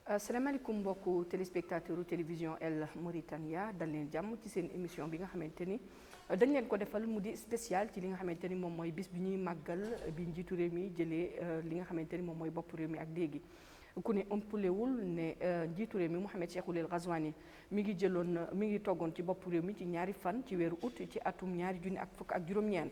asalaamaaleykum mbokku téléspectateur télévision El Mauritania dal leen jàmm ci seen émission bi nga xamante ni dañ leen ko defal mu di spécial ci li nga xamante ni moom mooy bis bi ñuy màggal bi njiitu réew mi jëlee li nga xamante ni moom mooy bopp réew mi ak léegi. ku ne ëmpalewul ne njiitu réew mi Mouhamed Cheikhul El Ghazouani mi ngi toggoon ci bopp réew mi ci ñaari fan ci weeru août ci atum 2024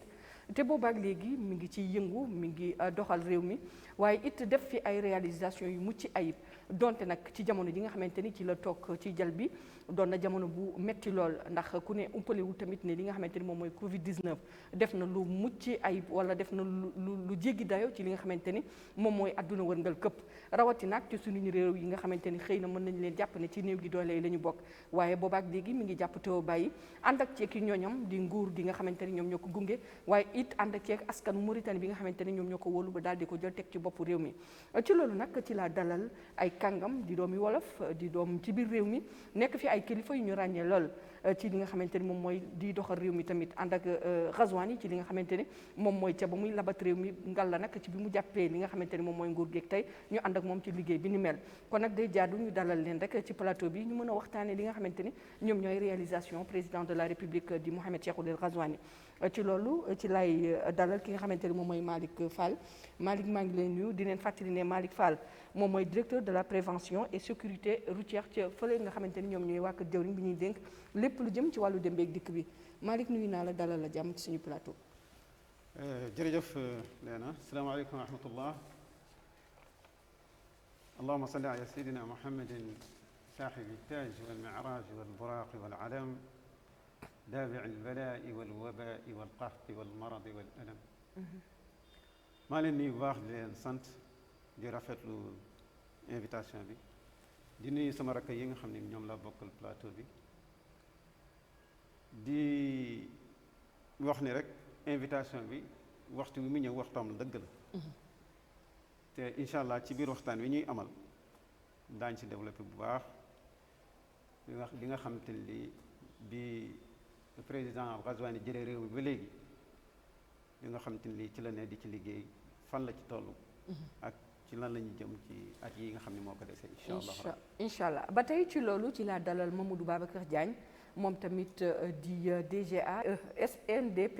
te boobaak léegi mi ngi ciy yëngu mi ngi doxal réew mi waaye it def fi ay réalisation yu mucc ayib donte nag ci jamono ji nga xamante ni ci la toog ci jal bi doon na jamono bu metti lool ndax ku ne umpalewul tamit ne li nga xamante ni moom mooy Covid 19 def na lu mucc ayib wala def na lu jéggi dayo ci li nga xamante ni moom mooy adduna wërngal këpp rawati nag ci suñu réew yi nga xamante ni xëy na mën nañu leen jàpp ne ci néew gi doole yi la ñu bokk waaye boobaak léegi mi ngi jàpp teew bàyyi ànd ak ceeki ñooñam di nguur gi nga xamante ni ñoom ñoo ko gunge waaye it ànd ak ceek askanu Mauritanie bi nga xamante ni ñoom ñoo ko wóolu ba daal di ko jël teg ci bopp réew mi ci loolu nag ci laa dalal ay kàngam di doomi wolof di doom ci biir réew mi nekk fi ay kilifa yu ñu ràññee lool ci li nga xamante ni moom mooy di doxal réew mi tamit ànd ak Ghazouani ci li nga xamante ni moom mooy ca ba muy labat réew mi ngal la nag ci bi mu jàppee li nga xamante ni moom mooy nguur geeg tey ñu ànd ak moom ci liggéey bi ni mel kon nag day jaadu ñu dalal leen rek ci plateau bi ñu mën a waxtaane li nga xamante ni ñoom ñooy réalisation président de la république di Mouhamed Cheikhul El Ghazouani ci loolu ci lay dalal ki nga xamante ni moom mooy Malick Fall Malick maa ngi leen nuyu di leen fàttali ne Malick Fall moom mooy directeur de la prévention et sécurité routière ci fële nga xamante ni ñoom ñooy waa kër jawriñ bi ñuy dénk lépp lu jëm ci wàllu dem beeg dikk bi Malick nuyu naa la dalal la jàmm ci suñu plateau. jërëjëf Leena asalaamaaleykum wa rahmatullah allahuma salli ala sayidina muhammadin saaxibi taaj walmiraaj walburaaqi walalam daabici albalaa'i walwabaai walqahti walmaradi walanam maa leen nuyu bu baax di leen sant di rafetlu invitation bi di nuyu sama rakk yi nga xam ne ñoom laa bokkal plateau bi di wax ni rek invitation bi waxtu bi mu ñëw waxtoom la dëgg la te incha allah ci biir waxtaan wi ñuy amal daañ ci développé bu baax li nga xam te ni bi président Ghazouani jëlee réew mi ba léegi li nga xam te ni ci la ne di ci liggéey fan la ci toll ak ci lan la ñu jëm ci at yi nga xam ne moo ko desee incha allah ba tey ci loolu ci laa dalal Mamadou Babacar Diagne moom tamit di DGA SNDP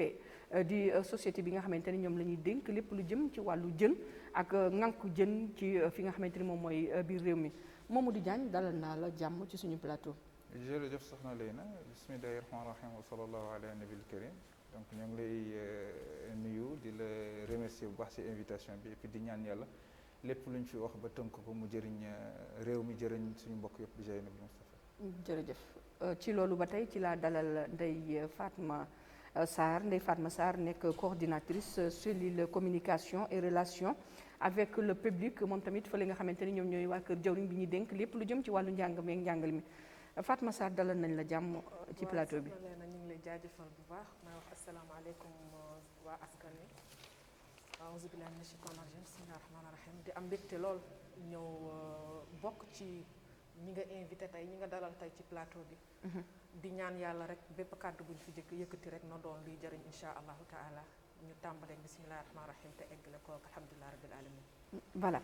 di société bi nga xamante ni ñoom la ñuy dénk lépp lu jëm ci wàllu jën ak ŋànku jën ci fi nga xamante ni moom mooy biir réew mi Mamadou Diagne dalal naa la jàmm ci suñu plateau. jërëjëf soxna Leyna bismillahi rahmaani rahim wa sallallahu ala nabil karim donc ñoo ngi lay nuyu di la remercier bu baax ci invitation bi et puis di ñaan yàlla lépp lu ñu fi wax ba tënk ko mu jëriñ réew mi jëriñ suñu mbokk yëpp bi jaay nabi Mustafa. jërëjëf ci loolu ba tey ci laa dalal Ndeye Fatma Sarr nekk coordinatrice cellule communication et relation avec le public moom tamit fële nga xamante ni ñoom ñooy waa kër jawriñ bi ñuy dénk lépp lu jëm ci wàllu njàng meeg njàngal mi Fatma Sarr dalal nañ la jàmm ci plateau bi. waaw ñu ngi lay jaajëfal bu baax may wax asalaamaaleykum waa askan wi auzu billaahi mina shaytaani rajiim bismillaahi rahmaani rahiim di am mbégte lool ñëw bokk ci ñi nga invité tey ñi nga dalal tey ci plateau bi. di ñaan yàlla rek bépp kàddu buñ fi jëkk yëkkati rek na doon luy jëriñ insha allahu taala ñu tàmbalee bismillaahi rahmaani rahiim te eggale ko alhamdulilah rabbil alamin. voilà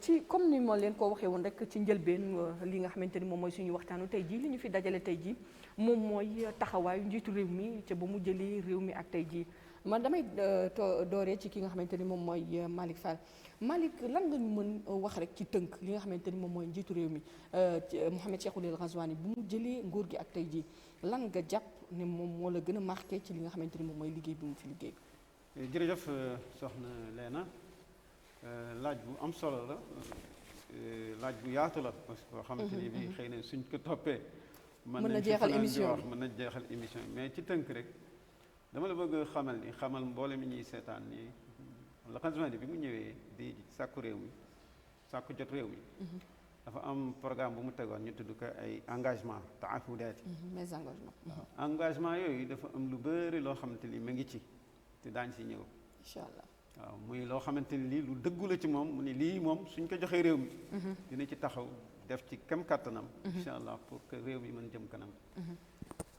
ci comme ni ma leen ko waxee woon rek ci njëlbeen li nga xamante ni moom mooy suñu waxtaanu tey jii li ñu fi dajale tey jii moom mooy taxawaayu njiitu réew mi ca ba mu jëlee réew mi ak tey jii man damay dooree ci ki nga xamante ni moom mooy Malick Fall Malick lan nga ñu mën wax rek ci tënk li nga xamante ni moom mooy njiitu réew mi Mouhamed Cheikhul El Ghazouani bu mu jëlee nguur gi ak tey jii lan nga jàpp ne moom moo la gën a marqué ci li nga xamante ni moom mooy liggéey bi mu fi liggéey. jërëjëf soxna Leena laaj bu am solo la laaj bu yaatu la parce que boo xamante ni bii xëy na suñ ko toppee. mën na jeexal émission bi mën na jeexal émission mais ci tënk rek dama la bëgg xamal mboole mi ñuy seetaan ni la Ghazouani bi mu ñëwee di sàkku réew mi sàkku jot réew mi. dafa am programme bu mu tegoon ñu tudd ko ay engagement taahudaati. mes engagements. engagement yooyu dafa am lu bëri loo xamante ni mu ngi ci te daañ si ñëw. incha allah. waaw muy loo xamante ni lii lu dëggu la ci moom mu ni lii moom suñ ko joxee réew mi. dina ci taxaw def ci kem kattanam. incha allah pour que réew mi mën jëm kanam.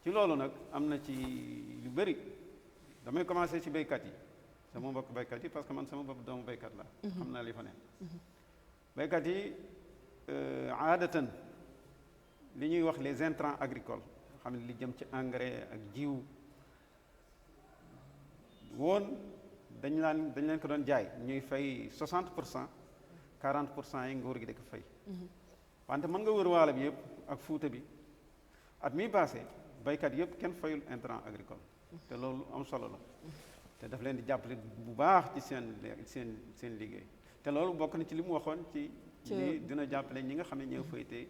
ci loolu nag am na ci lu bëri damay commencé ci béykat yi sama mbokk béykat yi parce que man sama bopp doomu béykat la. xam naa li fa ne. béykat yi aadatan li ñuy wax les intrants agricoles xam ne li jëm ci engrais ak jiw woon dañ leen ko doon jaay ñuy fay 60% 40% yi nguur gi di ko fay. wante mën nga wër waalo bi yëpp ak Fuuta bi at mi passé baykat yëpp kenn fayul intrant agricole te loolu am solo la te daf leen di jàppale bu baax ci seen liggéey te loolu bokk na ci li mu waxoon ci li dina jàppale ñi nga xam ne ñoo fayte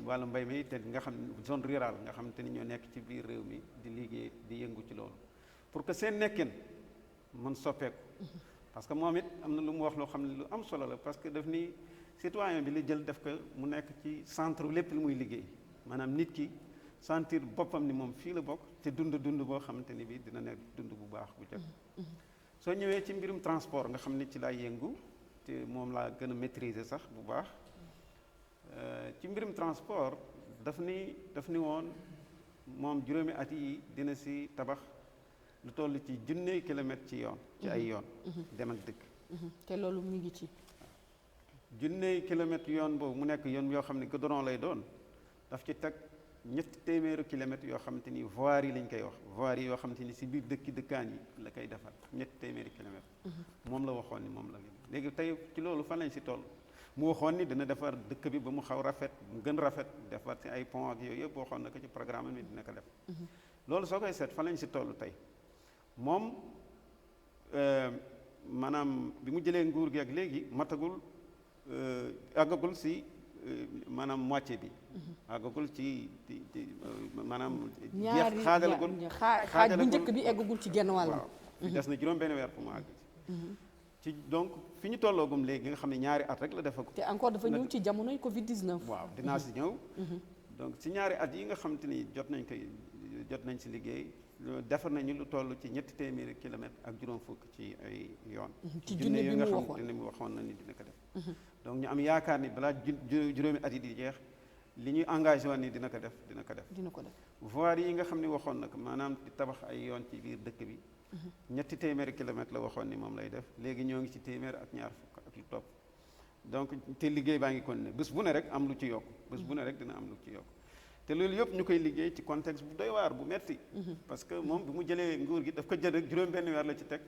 wàllu mbay mi te nga xam zone rurale nga xam te ni ñoo nekk ci biir réew mi di liggéey di yëngu ci loolu pour que seen nekkin mën soppeeku parce que moom it am na lu mu wax loo xam ne lu am solo la parce que daf ni citoyen bi li jël def ko mu nekk ci centre lépp lu muy liggéey maanaam nit ki sentir boppam ni moom fii la bokk te dund boo xamante ni bi dina nekk dund bu baax bu jag soo ñëwee ci mbirum transport nga xam ne ci laa yëngu te moom laa gën a maîtriser sax bu baax ci mbirum transport daf ni woon moom juróomi at yi dina si tabax lu toll ci 1,000 kilomètres ci yoon ci ay yoon dem ak dëkk te loolu mu ngi ci 1,000 kilomètres yoon boobu mu nekk yoon yoo xam ne goudron lay doon daf ci teg 300 kilomètres yoo xamante ni voirie yi lañ koy wax voirie yoo xamante ni si biir dëkkaan yi la koy defar 300 kilomètres moom la waxoon ni moom la léegi tey ci loolu fan lañ si toll mu waxoon ni dina defar dëkk bi ba mu xaw rafet mu gën rafet defar ci ay pont ak yooyu yëpp waxoon na ko ci programme mi dina ko def loolu soo koy seet fan lañ si toll tey moom maanaam bi mu jëlee nguur gi ak léegi matagul àggagul si maanaam moitié bi àggagul ci maanaam jeex xaajalagul xaaj bu njëkk bi eggagul ci genn wàll waaw des na juróom-benn weer pour mu àgg ci donc fi ñu tolloogum léegi nga xam ne ñaari at rek la defagum te encore dafa ñëw ci jamonoy Covid 19 waaw dinaa si ñëw donc si ñaari at yi nga xam te ni jot nañ si liggéey defar nañu lu toll ci 300 kilomètres ak juróom fukk ci ay yoon ci junne bi nga mu xam ne mu waxoon na ni dina ko def donc ñu am yaakaar ni balaa juróomi at yi di jeex li ñuy engagé woon ni dina ko def voirie yi nga xam ne waxoon na ko maanaam di tabax ay yoon ci biir dëkk bi 300 kilomètres la waxoon ni moom lay def léegi ñoo ngi ci téeméer ak ñaar fukk ak lu topp donc te liggéey baa ngi continuer bés bu ne rek am lu ci yokk bés bu ne rek dina am lu ci yokk te loolu yëpp ñu koy liggéey ci contexte bu doy waar bu metti parce que moom bi mu jëlee nguur gi daf ko jël rek juróom-benn weer la ci teg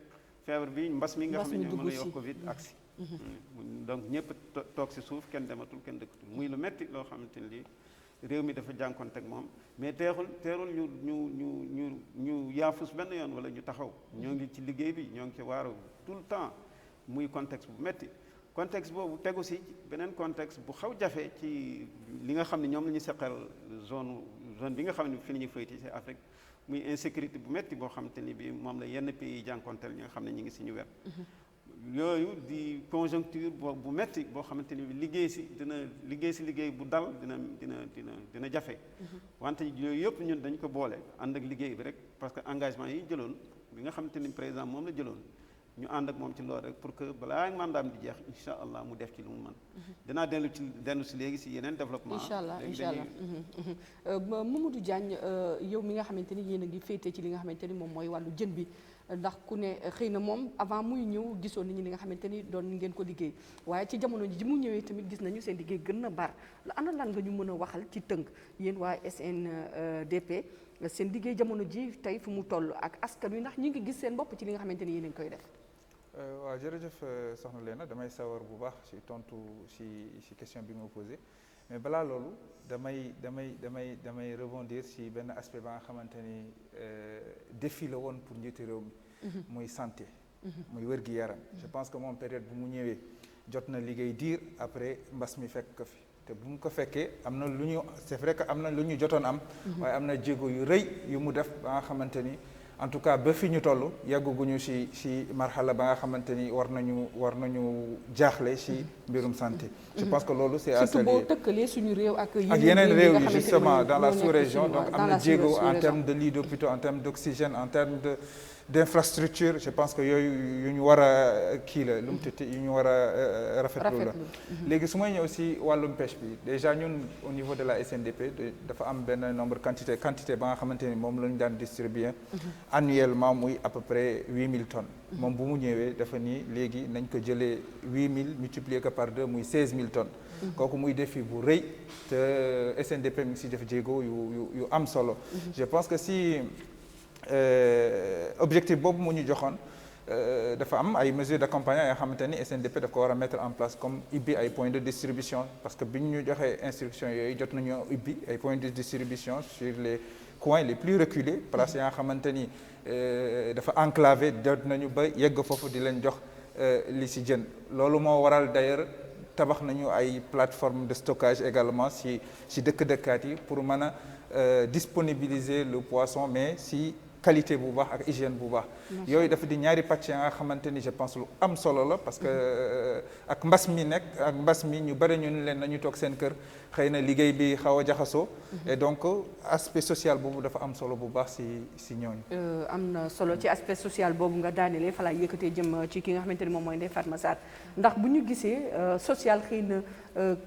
feebar bi mbas mi nga xam ne ñoom la wax Covid agsi donc ñëpp toog si suuf kenn dematul kenn dëkkatul muy lu metti loo xamante ni lii réew mi dafa jànkoonte ak moom mais teerul ñu yaafus benn yoon wala ñu taxaw ñoo ngi ci liggéey bi ñoo ngi ci waaru tout le temps muy contexte bu metti contexte boobu tegu si beneen contexte bu xaw jafe ci li nga xam ne ñoom la ñu seqal zone bi nga xam ne fi la ñuy fayti ci Afrique muy insécurité bu metti boo xam te ni bi moom la yenn pays yi jànkonteel ñi nga xam ne ñu ngi si ñu wet yooyu di conjoncture bu metti boo xamante ni bi liggéey bu dal dina jafe wante yooyu yëpp ñun dañ ko boole ànd ak liggéey bi rek parce que engagement yi jëloon bi nga xamante ni président moom la jëloon ñu ànd ak moom ci loolu rek pour que balaa mandaam di jeex incha allah mu def ci lu mu mën dinaa dellu si léegi si yeneen développement incha allah Mamadou Diagne yow mi nga xamante ni yéen a ngi féetee ci li nga xamante ni moom mooy wàllu jën bi ndax ku ne xëy na moom avant muy ñëw gisoon nañu li nga xamante ni doon ngeen ko liggéey waaye ci jamono ji mu ñëwee tamit gis nañu seen liggéey gën na bar la ana lan nga ñu mën a waxal ci tënk yéen waa SNDP seen liggéey jamono ji tey fu mu toll ak askan wi ndax ñi ngi gis seen bopp ci li nga xamante ni yéen a ngi koy def waaw jërëjëf soxna Léna damay sawar bu baax ci tontu ci question bi ma posé mais balaa loolu damay rebondir ci benn aspect ba nga xamante ni défi la woon pour njiitu réew mi muy santé muy wér-gi-yaram je pense que moom période bu mu ñëwee jot na liggéey diir après mbas mi fekk ko fi te bu mu ko fekkee am na lu ñu c'est vrai que am na lu ñu jotoon am waaye am na jéego yu rëy yu mu def ba nga xamante ni en tout cas ba fi ñu toll yàgguguñu ci marxala ba nga xamante ni war nañu jaaxle ci mbirum santé je pense que loolu c'est à saluer surtout boo tëkkalee suñu réew ak yeneen réew yi justement dans la sous-région donc am na jéego en termes de lits d'hôpitaux en termes d'oxygène en termes d'infrastructure, je pense que yooyu yu ñu war a kii la lu mu tudd yu ñu war a rafetlu la. léegi su may ñëw si wàllum pêche bi déjà ñun au niveau de la SNDP dafa am benn nombre quantité ba nga xamante ni moom la ñu daan distribuer annuellement muy à peu près 8000 tonnes. moom bu mu ñëwee dafa ni léegi nañ ko jëlee 8000 multiplier ko par 2 muy 16000 tonnes. kooku muy défi bu rëy te SNDP mi ngi si def jéego yu am solo. je pense que si objectif boobu mu ñu joxoon dafa am ay mesures d'accompagnement yoo xamante ni SNDP daf ko war a mettre en place comme ibbi ay points de distribution parce que bi ñu joxee instruction yooyu jot nañu ibbi ay points de distribution sur les coins les plus reculés place yaa xamante ni dafa enclavé jot nañu ba yegg foofu di leen jox li si jën loolu moo waral d'ailleurs tabax nañu ay plateformes de stockage également si dëkk-dëkkaat yi pour mën a disponibiliser le poisson mais si qualité bu baax ak hygiène bu baax yooyu dafa di ñaari pàcc ya nga xamante ni je pense lu am solo la parce que ak mbas mi ñu bëri ñu leen nañu toog seen kër xëy na liggéey bi xaw a jaxasoo et donc aspect social boobu dafa am solo bu baax si ñooñu am na solo ci aspect social boobu nga daanelee fa laay yëkkatee jëm ci ki nga xamante ni moom mooy Ndeye Fatma Sarr ndax bu ñu gisee social xëy na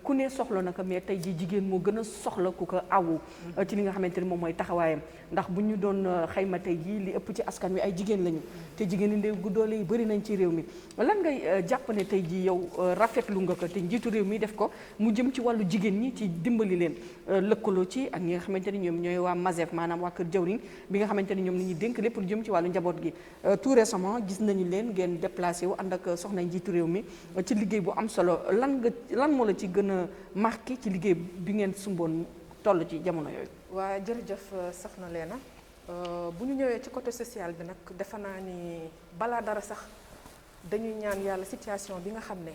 ku ne soxla na ko mais tey ji jigéen moo gën a soxla ku ko awu ci li nga xamante ni moom mooy taxawaayam ndax bu ñu doon xayma tey jii li ëpp ci askan wi ay jigéen lañu te jigéen yi ndéw gu doole yi bëri nañ ci réew mi lan ngay jàpp ne tey jii yow rafetlu nga ko te njiitu réew mi def ko mu jëm ci wàllu jigéen ñi ci dimbali leen lëkkaloo ci ak ñi nga xamante ni ñoom ñooy waa MASEF maanaam waa kër jawriñ bi nga xamante ni ñoom la ñuy dénk lépp lu jëm ci wàllu njaboot gi tout récemment gis nañu leen ngeen déplacé wu ànd ak soxna njiitu réew mi ci liggéey bu am solo lan moo la ci gën a marqué ci liggéey bi ngeen sumboon toll ci jamono yooyu. waa jërëjëf soxna Leena bu ñu ñëwee ci côté social bi nag defe naa ni balaa dara sax dañuy ñaan yàlla situation bi nga xam ne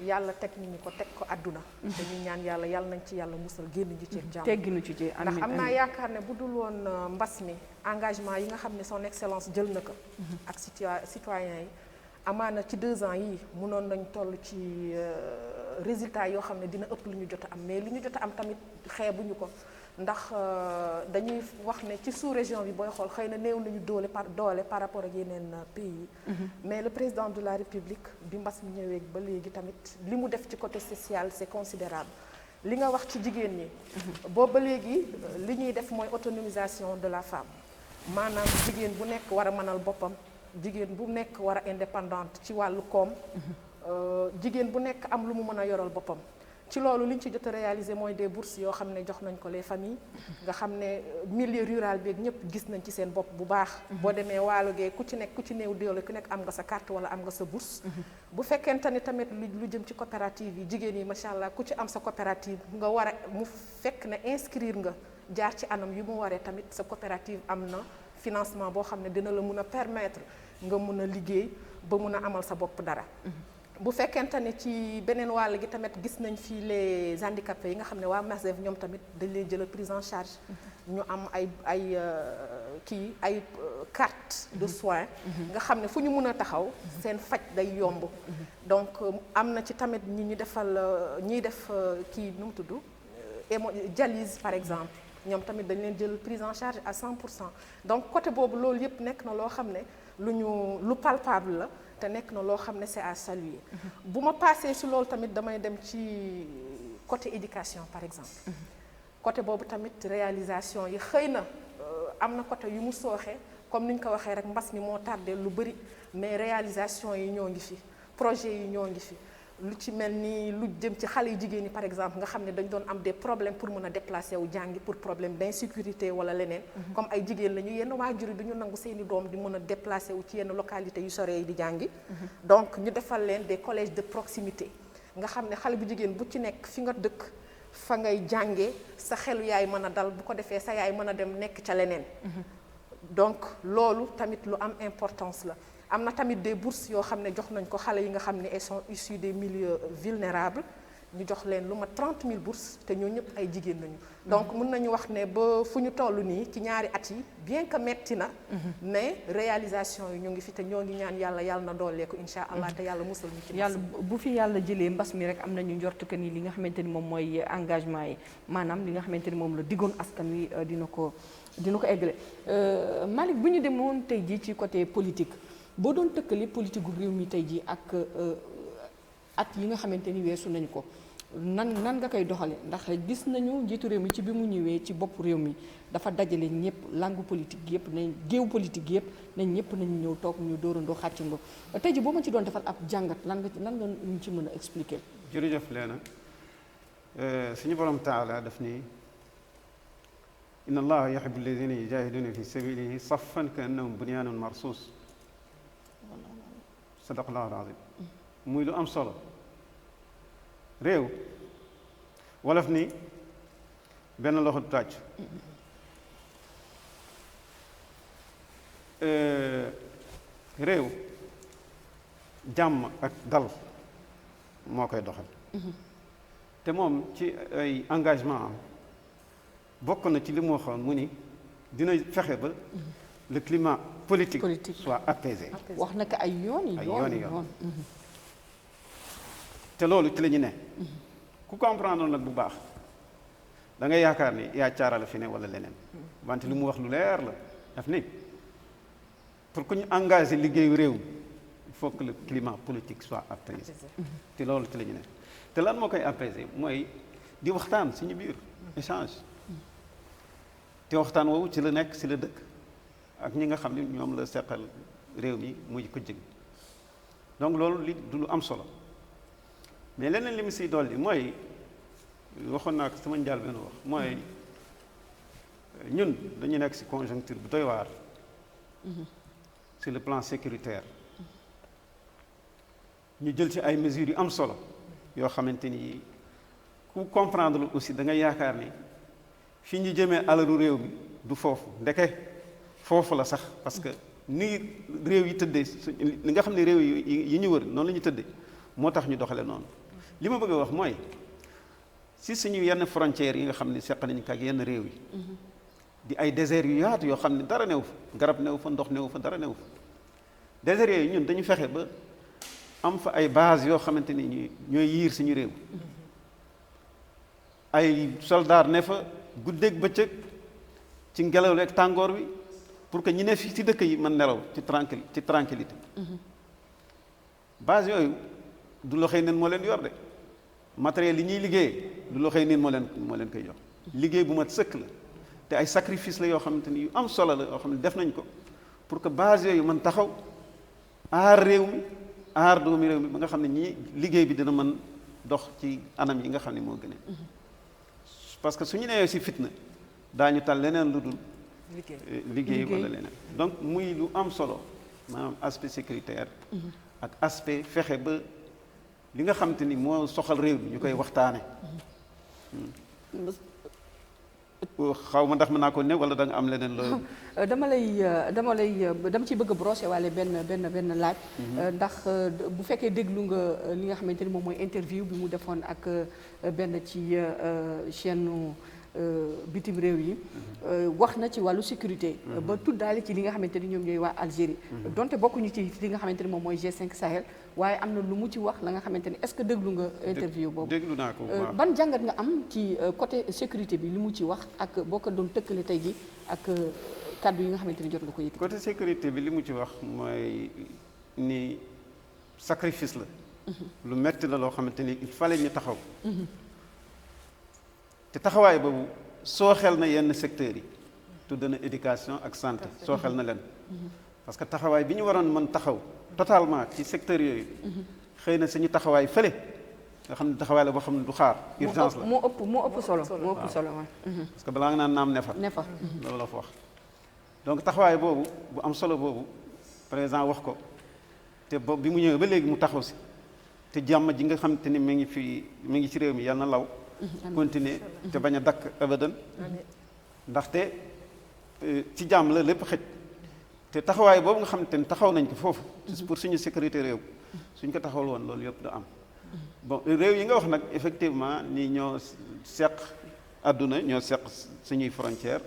yàlla teg ñu ko teg ko àdduna dañuy ñaan yàlla nañ ci yàlla musal génn ji ci jàmm tegginu ci ndax am naa yaakaar ne bu dul woon mbas mi engagement yi nga xam ne son excellence jël na ko ak citoyens yi amaana ci 2 ans yi mënoon nañ toll ci résultat yoo xam ne dina ëpp lu ñu jot a am mais li ñu jot a am tamit xeebuñu ko ndax dañuy wax ne ci sous-région bi booy xool xëy na néew nañu doole par rapport ak yeneen pays yi mais le président de la République bi mbas mi ñëwee ba léegi tamit li mu def ci côté social c'est considérable li nga wax ci jigéen ñi boobu ba léegi li ñuy def mooy autonomisation de la femme maanaam jigéen bu nekk war a mënal boppam jigéen bu nekk war a indépendante ci wàllu koom jigéen bu nekk am lu mu mën a yoral boppam ci loolu li ñu ci jot a réaliser mooy des bourses yoo xam ne jox nañ ko les familles nga xam ne milieu rural bi ak ñëpp gis nañ ci seen bopp bu baax boo demee waalo gee ku ci néew doole ku nekk am nga sa carte wala am nga sa bourse bu fekkente ni tamit lu jëm ci coopérative yi jigéen yi macha allah ku ci am sa coopérative nga war a mu fekk ne inscrire nga jaar ci anam yu mu waree tamit sa coopérative am na financement boo xam ne dina la mun a permettre nga mun a liggéey ba mun a amal sa bopp dara bu fekkente ne ci beneen wàll gi tamit gis nañ fii les handicapés yi nga xam ne waa MASEF ñoom tamit dañ leen jël prise en charge ñu am ay carte de soins nga xam ne fu ñu mën a taxaw seen faj day yomb donc am na ci tamit ñi defal ñiy def kii nu mu tudd dialyse par exemple ñoom tamit dañ leen jël prise en charge à 100% donc côté boobu loolu yëpp nekk na loo xam ne lu palpable la te nekk na loo xam ne c'est à saluer bu ma passé si loolu tamit damay dem ci côté éducation par exemple côté boobu tamit réalisation yi xëy na am na côté yu mu sooxe comme ni ñu ko waxee rek mbas mi moo tardé lu bëri mais réalisation yi ñoo ngi fi projet yi ñoo ngi fi lu ci mel ni lu jëm ci xale yu jigéen ñi par exemple nga xam ne dañ doon am des problèmes pour mën a déplacer wu jàngi pour problème d'insécurité wala leneen comme ay jigéen la ñu yenn waajur yi du ñu nangu seeni doom di mën a déplacer wu ci yenn localités yu sore yi di jàngi donc ñu defal leen des collèges de proximité nga xam ne xale bu jigéen bu ci nekk fi nga dëkk fa ngay jàngee sa xelu yaay mën a dal bu ko defee sa yaay mën a dem nekk ca leneen donc loolu tamit lu am importance la am na tamit des bourses yoo xam ne jox nañ ko xale yi nga xam ne elles sont issues des milieux vulnérables ñu jox leen lu ma 30 000 bourses te ñoo ñëpp ay jigéen lañu. donc mën nañu wax ne ba fu ñu toll nii ci ñaari at yi bien que metti na. mais réalisation yi ñu ngi fi te ñoo ngi ñaan yàlla na dooleeku incha allah te yàlla musal ñu ci. yàlla bu fi yàlla jëlee mbas mi rek am nañu njort que ni li nga xamante ni moom mooy engagement yi maanaam li nga xamante ni moom la diggoon askan wi dina ko eggale. Malick bu ñu demoon tey jii ci côté politique boo doon tëkkali politique gu réew mi tey jii ak at yi nga xamante ni weesu nañu ko. nan nga koy doxale ndax gis nañu njiitu réew mi ci bi mu ñëwee ci bopp réew mi dafa dajale ñëpp langue politique yëpp nañ géew politique yëpp nañ ñëpp nañu ñëw toog ñu dóorandoo xàccandoo tey ji boo ma ci doon defal ab jàngat lan nga ñu ci mën a expliquer. jërëjëf Leena suñu borom taala daf ni inna allaha yuhibbu alladhina yujahiduna fi sabilihi saffan ka annahum bunyanun marsus sadaqallahu alazim muy lu am solo. réew wolof ni benn loxo du tàcc réew jàmm ak dal moo koy doxal te moom ci ay engagement am bokk na ci li mu waxoon mu ni dina fexe ba le climat politique soit apaisé. wax na ko ay yoon te loolu ci la ñu ne ku comprendre nag bu baax da ngay yaakaar ni yaa caarala fi ne wala leneen wante li mu wax lu leer la daf ni pour que ñu engagé liggéeyu réew il faut que le climat politique soit apaisé te loolu ci la ñu ne te lan moo koy apaisé mooy di waxtaan suñu biir échange te waxtaan woowu ci la nekk si la dëkk ak ñi nga xam ne ñoom la seqal réew mi muy ko jëg donc loolu li du lu am solo mais leneen li mu siy dolli mooy waxoon naa ko sama njaal benn wax mooy ñun dañu nekk si conjoncture bu doy waar sur le plan sécuritaire ñu jël ci ay mesures yu am solo yoo xamante ni ku comprendre aussi da nga yaakaar ni fi ñu jëmee alalu réew mi du foofu ndeke foofu la sax parce que ni réew yi tëddee li nga xam ne réew yi ñu wër noonu la ñu tëddee moo tax ñu doxale noonu li ma bëgg a wax mooy si suñu yenn frontières yi nga xam ne seq nañu ko ak yenn réew yi di ay déserts yu yaatu yoo xam ne dara new fa garab new fa ndox new fa dara new fa déserts yooyu ñun dañu fexe ba am fa ay base yoo xamante ni ñooy yiir suñu réew ay soldats ne fa guddeeg bëccëg ci ngelaw li ak tàngoor wi pour que ñi ne fii ci dëkk yi mën nelaw ci tranquillité base yooyu du loxoy nen moo leen yor de matériel yi ñuy liggéeyee du loxoy nen moo leen koy jox liggéey bu mat sëkk la te ay sacrifice la yoo xamante ni yu am solo la yoo xam ne def nañ ko pour que base yooyu mën taxaw aar réew mi aar doomi réew mi ba nga xam ne ñii liggéey bi dina mën dox ci anam yi nga xam ne moo gën a parce que suñu newee si fitna daañu tal leneen lu dul liggéey wala leneen donc muy lu am solo maanaam aspect sécuritaire ak aspect fexe ba li nga xamante ni moo soxal réew mi ñu koy waxtaane xaw ma ndax mën naa ko ne wala da nga am leneen loolu dama ciy bëgg a brosser wala benn laaj ndax bu fekkee déglu nga li nga xamante ni moom mooy interview bi mu defoon ak benn ci chaîne bitim réew yi wax na ci wàllu sécurité ba tuddaale ci li nga xamante ni ñoom ñooy waa Algérie donte bokkuñu ci li nga xamante ni moom mooy G5 Sahel waaye am na lu mu ci wax la nga xamante ni est-ce que déglu nga interview boobu déglu naa ko ban jàngat nga am ci côté sécurité bi li mu ci wax ak boo ko doon tëkkale tey ji ak kàddu yi nga xamante ni jot nga ko yëkkati côté sécurité bi li mu ci wax mooy ni sacrifice la lu metti la loo xamante ni il fallait ñu taxaw te taxawaay boobu sooxel na yenn secteurs yi tudd na éducation ak santé sooxel na leen parce que taxawaay bi ñu waroon mën taxaw totalement ci secteurs yooyu xëy na suñu taxawaay fële nga xam ne taxawaay la boo xam ne du xaar urgence la moo ëpp solo parce que balaa nga naan naam ne fa loolu la fa wax donc taxawaay boobu bu am solo boobu président wax ko te boobu bi mu ñëwee ba léegi mu taxaw si te jàmm ji nga xam te ni mi ngi ci réew mi yàlla na law continuer te bañ a dakk abadan ndaxte ci jàmm la lépp xëj te taxawaay boobu nga xam te ni taxaw nañ ko foofu pour suñu sécurité réew suñ ko taxawal woon loolu yëpp du am bon réew yi nga wax nag effectivement ni ñoo seq àdduna ñoo seq suñuy frontière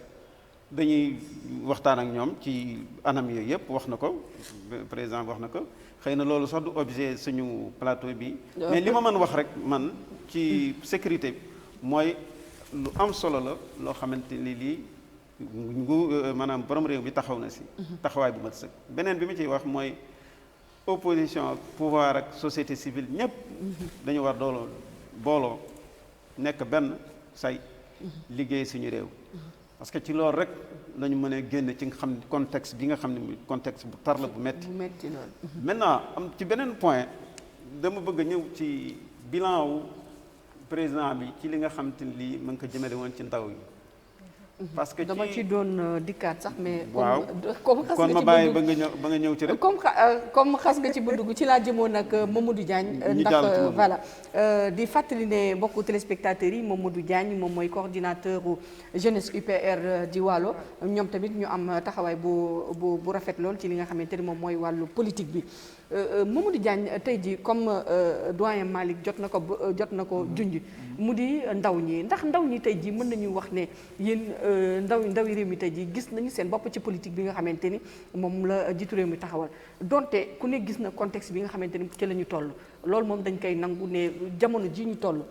dañuy waxtaan ak ñoom ci anam yooyu yëpp wax na ko président wax na ko xëy na loolu sax du objet suñu plateau bi mais li ma mën wax rek man ci sécurité bi mooy lu am solo la loo xamante ni lii maanaam borom réew bi taxaw na si taxawaay bu mat sëkk beneen bi ma ciy wax mooy opposition pouvoir ak société civile ñëpp dañu war dooloo booloo nekk benn say liggéey suñu réew parce que ci loolu rek lañu mën a génn ci nga xam contexte bi nga xam ne contexte bu tar la bu metti lool. maintenant am ci beneen point dama bëgg a ñëw ci bilan wu président bi ci li nga xam te ni lii mën ko jëmale woon ci ndaw yi parce que dama ci doon dikkaat sax mais. waaw comme xas kon nga ma ci bàyyi bëgg ba nga ñëw ci rek. comme xas nga ci bëgg ci laa jëmoon ak Mamadou Diagne. ndax voilà di fàttali ne mbokku téléspectateurs yi Mamadou Diagne moom mooy coordinateur jeunesse UPR di Waalo ñoom tamit ñu am taxawaay bu rafet lool ci li nga xamante ni moom mooy wàllu politique bi. Mamadou Diagne tey jii comme doyen Malick jot na ko junj mu di ndaw ñi ndax ndaw ñi tey jii mën nañu wax ne yéen ndawi réew mi tey jii gis nañu seen bopp ci politique bi nga xamante ni moom la jiitu réew mi taxawal donte ku ne gis na contexte bi nga xamante ni ci la ñu toll loolu moom dañ koy nangu ne jamono ji ñu toll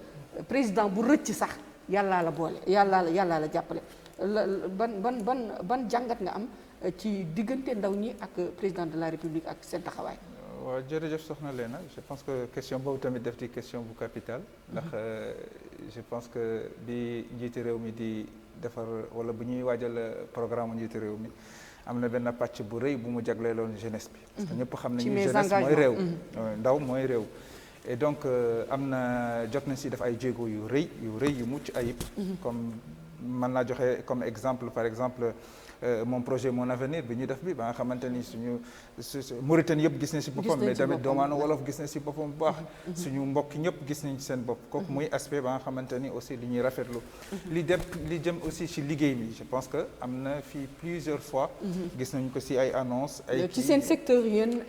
président bu rëcc sax yàllaa la boole yàllaa la jàppale ban jàngat nga am ci diggante ndaw ñi ak président de la république ak seen taxawaay. waaw jërëjëf soxna Léna je pense que question boobu tamit def di question bu capital ndax je pense que bi njiiti réew mi di defar wala bu ñuy waajal programme njiiti réew mi am na benn pàcc bu rëy bu mu jagleeloon jeunesse bi parce que ñëpp xam nañu jeunesse mooy réew ndaw mooy réew et donc am na jot nañ si def ay jéego yu rëy yu mucc ayib comme mën naa joxe comme exemple par exemple mon projet mon avenir bi ñu def bi ba nga xamante ni suñu Mauritanie yëpp gis nañ si boppam mais tamit doomaanu wolof gis nañ si boppam bu baax suñu mbokk ñëpp gis nañ ci seen bopp kooku muy aspect ba nga xamante ni aussi li ñuy rafetlu li jëm aussi ci liggéey mi je pense que am na fii plusieurs fois gis nañ ko si ay annonces ay ci seen secteur yéen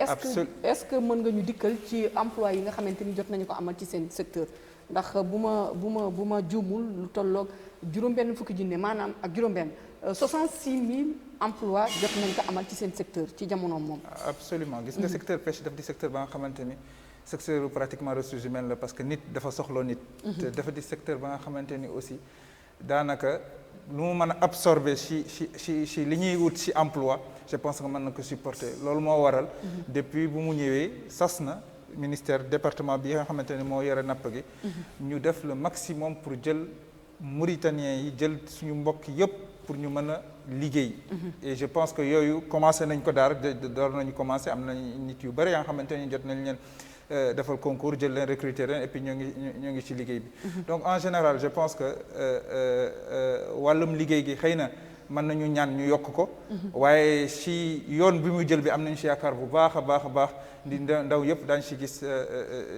est-ce que mën nga ñu dikkal ci emploi yi nga xamante ni jot nañu ko amal ci seen secteur ndax bu ma juumul lu tolloog juróom-benn fukki junne maanaam ak juróom-benn 66 000 emplois jot nañ ko amal ci seen secteur ci jamono moom. absolument gis nga secteur pêche daf di secteur ba nga xamante ni secteur pratiquement ressources humaines la parce que nit dafa soxloo nit. te dafa di secteur ba nga xamante ni aussi daanaka lu mu mën a absorber ci li ñuy wut ci emploi je pense que mën na ko supporter loolu moo waral. depuis bu mu ñëwee sas na ministère département bi nga xamante ni moo yore napp gi. ñu def le maximum pour jël Mauritaniens yi jël suñu mbokk yëpp. pour ñu mën a liggéey. et je pense que yooyu commencé nañ ko door nañu commencé am na nit yu bëri yaa nga xamante ni jot nañ leen defal concours jël leen recruter leen et puis ñoo ngi ci liggéey bi. donc en général je pense que wàllum liggéey gi xëy na mën nañu ñaan ñu yokk ko. waaye ci yoon bi mu jël bi am nañu ci yaakaar bu baax a baax di ndaw yëpp daañu ci gis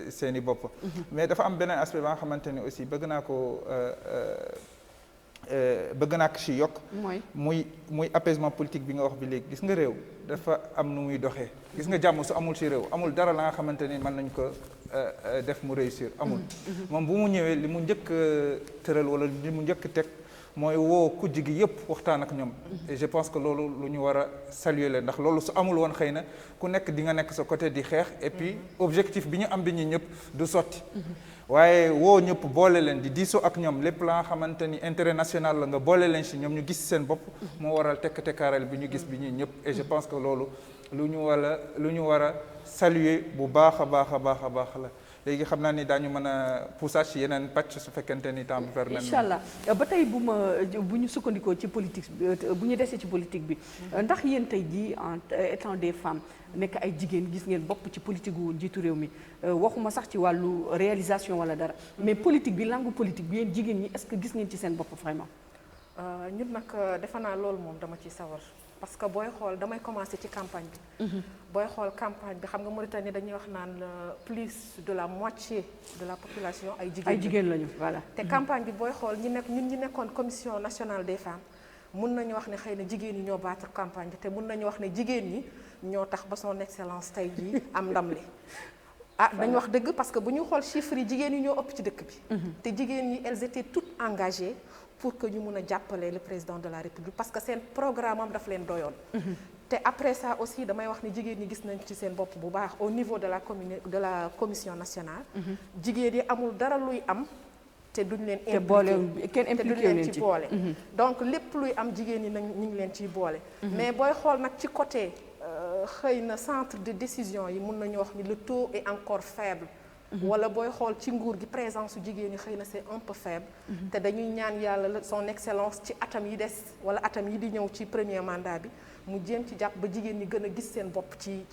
seeni bopp. mais dafa am beneen aspect ba nga xamante ni aussi bëgg naa ko ci yokk muy apaisement politique bi nga wax bi léegi gis nga réew dafa am nu muy doxee gis nga jàmm su amul ci réew amul dara la nga xamante ni mën nañ ko def mu réussir amul moom bu mu ñëwee li mu njëkk tëral wala li mu njëkk teg mooy woo kujj gi yëpp waxtaan ak ñoom et je pense que loolu lu ñu war a saluer leen ndax loolu su amul woon xëy na ku nekk di nga nekk sa côté di xeex et puis objectif bi ñu am bi ñu ñëpp du sotti waaye woo ñëpp boole leen di diisoo ak ñoom lépp la nga xamante ni intérêt national la nga boole leen si ñoom ñu gis seen bopp moo waral tekk-tekkaaral bi ñu gis bi ñuy ñëpp et je pense que loolu lu ñu war a saluer bu baax a baax la léegi xam naa ni daañu mën a poussaat ci yeneen pàcc su fekkente ni temps bi permettre incha allah ba tey bu ñu sukkandikoo ci politique bu ñu desee ci politique bi ndax yéen tey jii en étant des femmes nekk ay jigéen gis ngeen bopp ci politique gu njiitu réew mi waxuma sax ci wàllu réalisation wala dara mais politique bi langue politique bi yéen jigéen ñi est-ce que gis ngeen ci seen bopp vraiment. ñun nag defe naa loolu moom dama ciy sawar parce que booy xool damay commencer ci campagne bi. booy xool campagne bi xam nga Mauritanie dañuy wax naan plus de la moitié de la population ay jigéen lañu voilà. te campagne bi booy xool ñun ñi nekkoon commission nationale des femmes mun nañu wax ne xëy na jigéen ñi ñoo battre campagne bi te mun nañu wax ne jigéen ñi ñoo tax ba son excellence tey jii am ndam li ah dañ wax dëgg parce que bu ñu xool chiffres yi jigéen ñi ñoo ëpp ci dëkk bi te jigéen ñi elles étaient toutes engagées pour que ñu mun a jàppale le président de la République parce que seen programme am daf leen doyoon te après ça aussi damay wax ni jigéen ñi gis nañ ci seen bopp bu baax au niveau de la commission nationale jigéen yi amul dara luy am te duñ leen impliqué ci boole donc lépp luy am jigéen ñi ñu ngi leen ciy boole mais booy xool nag ci côté xëy na centre de décision yi mun nañu wax ni le taux est encore faible wala booy xool ci nguur gi présence su jigéen ñi xëy na c'est un peu faible te dañuy ñaan yàlla son excellence ci atam yi des wala atam yi di ñëw ci premier mandat bi mu jéem ci jàpp ba jigéen ñi gën a gis seen bopp ci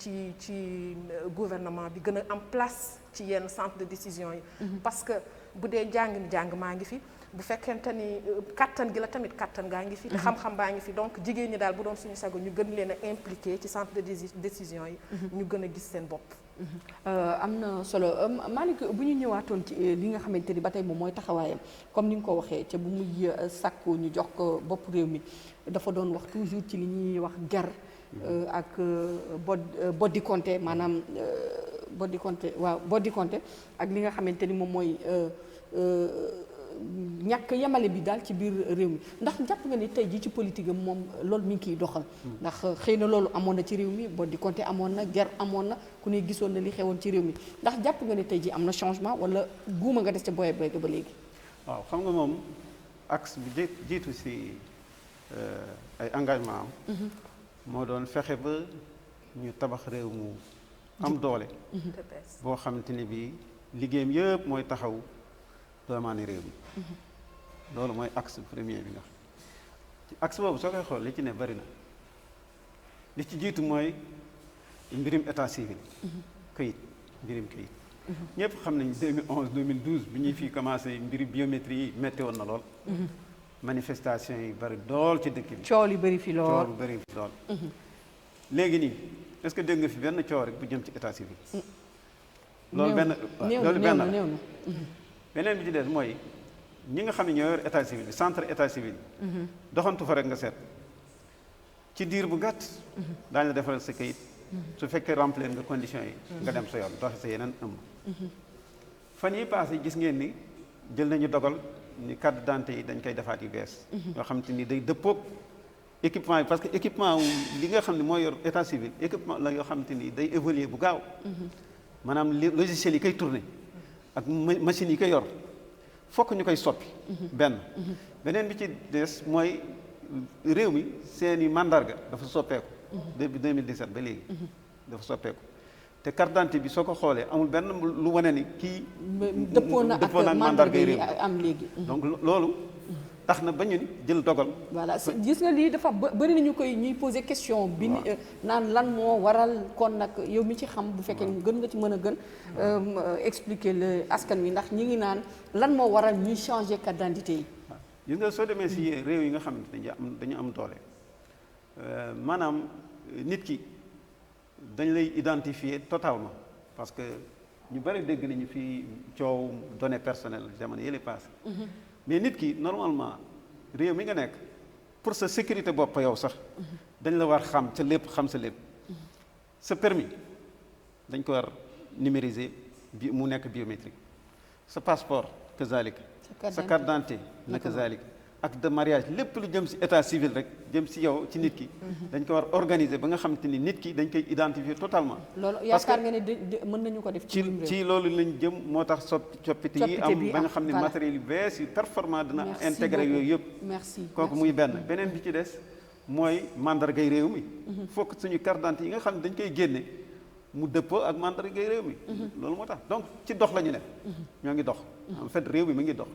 gouvernement bi gën a am place ci yenn centre de décision yi parce que bu dee jàng maa ngi fi bu fekkente ni kattan gi la tamit kattan gaa ngi fi te xam-xam baa ngi fi donc jigéen ñi daal bu doon suñu sago ñu gën leen a impliqué ci centre de décision yi ñu gën a gis seen bopp am na solo Malick bu ñu ñëwaatoon ci li nga xamante ni ba tey moom mooy taxawaayam comme ni nga ko waxee ca bu muy sàkku ñu jox ko bopp réew mi dafa doon wax toujours ci li ñuy wax ger ak boddi compté maanaam boddi compté ak li nga xamante ni moom mooy ñàkk yemale bi daal ci biir réew mi ndax jàpp nga ni tey jii ci politique am moom loolu mi ngi kiy doxal ndax xëy na loolu amoon na ci réew mi boddi compté amoon na ger amoon na ku ne gisoon na li xewoon ci réew mi ndax jàpp nga ni tey jii am na changement wala guuma nga des ca boye boye ba léegi waaw xam nga moom axe bi jiitu si ay engagement am moo doon fexe ba ñu tabax réew mu am doole boo xamante ni bii liggéeyam yëpp mooy taxaw doomaani réew mi loolu mooy axe premier bi nga xam ci axe boobu soo koy xool li ci ne bari na li ci jiitu mooy mbirim état civil mbirim këyit ñëpp xam nañ 2011 2012 bi ñuy fii commencé mbiri biométrie yi metti woon na lool manifestation yi bari dool ci dëkk bi coow li bari fi lool léegi nii est-ce que dégg nga fi benn coow rek bu jëm ci état civil loolu benn beneen bi ci des mooy ñi nga xam ne ñoo yor état civil bi centre état civil doxantu fa rek nga seet ci diir bu gàtt daañu la defaral sa kayit su fekkee remplir nga conditions yi nga dem sa yoon doxe sa yeneen ëmb fan yi passé gis ngeen ni jël nañu dogal ni carte d'identité yi dañ koy defaat yu bees yoo xam te ni day dëppoog équipement yi parce que équipement li nga xam ne mooy yor état civil équipement la yoo xam te ni day évoluer bu gaaw maanaam logiciel yi koy tourner ak machines yi koy yor fokk ñu koy soppi beneen bi ci des mooy réew mi seeni mandarga dafa soppeeku depuis 2017 ba léegi dafa soppeeku te carte d'identité bi soo ko xoolee amul benn lu wane ni kii dëppoo na ak mandarga yi am léegi donc loolu tax na ba ñu jël dogal. voilà gis nga lii dafa bëri nañu koy ñuy poser question bi naan lan moo waral kon nag yow mi ci xam bu fekkee gën nga ci mën a gën expliquer le askan wi ndax ñi ngi naan lan moo waral ñuy changer carte d'identité yi. gis nga soo demee si réew yi nga xam ne dañu am doole maanaam nit ki dañ lay identifier totalement parce que ñu bëri dégg nañu fi coow données personnelles jamono yële passé mais nit ki normalement réew mi nga nekk pour sa sécurité bopp yow sax dañ la war xam sa lépp xam sa lépp sa permis dañ ko war numériser bi mu nekk biométrique sa passeport kazalik sa carte d'identité na kazalik acte de mariage lépp lu jëm ci état civil rek jëm ci yow ci nit ki dañ ko war organiser ba nga xam te ni nit ki dañ koy identifier totalement loolu yaakaar nga ne mën nañu ko def ci loolu lañ jëm moo tax coppite yi am ba nga xam ne matériel yu bees yu performant dina intégrer yooyu yëpp kooku muy beneen bi ci des mooy mandargay réew mi fokk suñu carte d'identité yi nga xam ne dañ koy génne mu dëppoo ak mandargay réew mi loolu moo tax donc ci dox la ñu ne ñoo ngi dox en fait réew mi mu ngi dox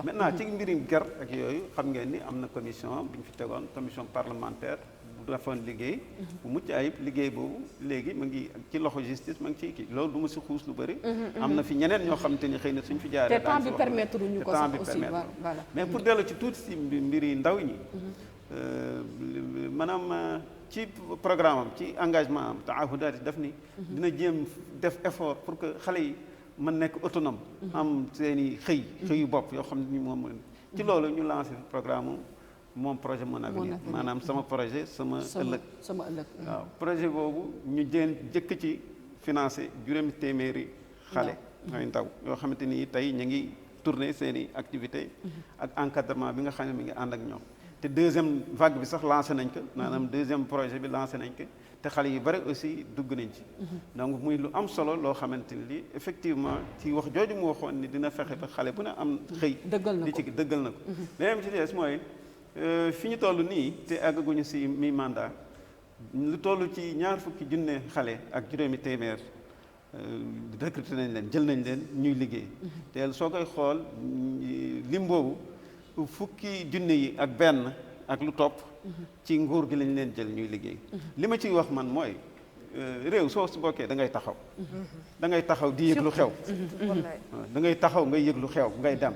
maintenant ci mbirim ger ak yooyu xam ngeen ni am na commission bi ñu fi tegoon commission parlementaire bu defoon liggéey bu mucc ayib liggéey boobu léegi mu ngi ci loxo justice ma ngi ci kii loolu du ma si xuus lu bëri am na fi ñeneen ñoo xam te ni xëy na suñ fi jaaree te temps bi permettre ñu ko sax aussi voilà mais pour dellu ci tuuti si mbiri ndaw ñi maanaam ci programme am ci engagement am taahudaat yi daf ni dina jéem def effort pour que xale yi mën nekk autonome am seeni xëyu bopp yoo xam ni moom ci loolu ñu lancé programme moom projet Mon Avenir maanaam sama projet sama ëllëg waaw projet boobu ñu jëkk ci financé juróomi téeméeri xale ay ndaw yoo xamante ni tey ñu ngi tourner seen i activité ak encadrement bi nga xam ne mi ngi ànd ak ñoom te deuxième vague bi sax lancé nañ ko maanaam deuxième projet bi lancé nañ ko te xale yu bari aussi dugg nañ ci donc muy lu am solo loo xamante ni li effectivement ci wax jooju mu waxoon ni dina fexe ba xale bu ne am xëy di ci dëggal na ko leneen ci des mooy fi ñu toll nii te àggaguñu si mi mandat lu toll ci 20 junne xale ak juróomi téeméer recruté nañ leen jël nañ leen ñuy liggéey te soo koy xool lim boobu fukki junne yi ak benn ak lu topp ci nguur gi lañ leen jël ñuy liggéey li ma ciy wax man mooy réew soo si bokkee da ngay taxaw da ngay taxaw di yëg lu xew da ngay taxaw ngay yëg lu xew ngay dem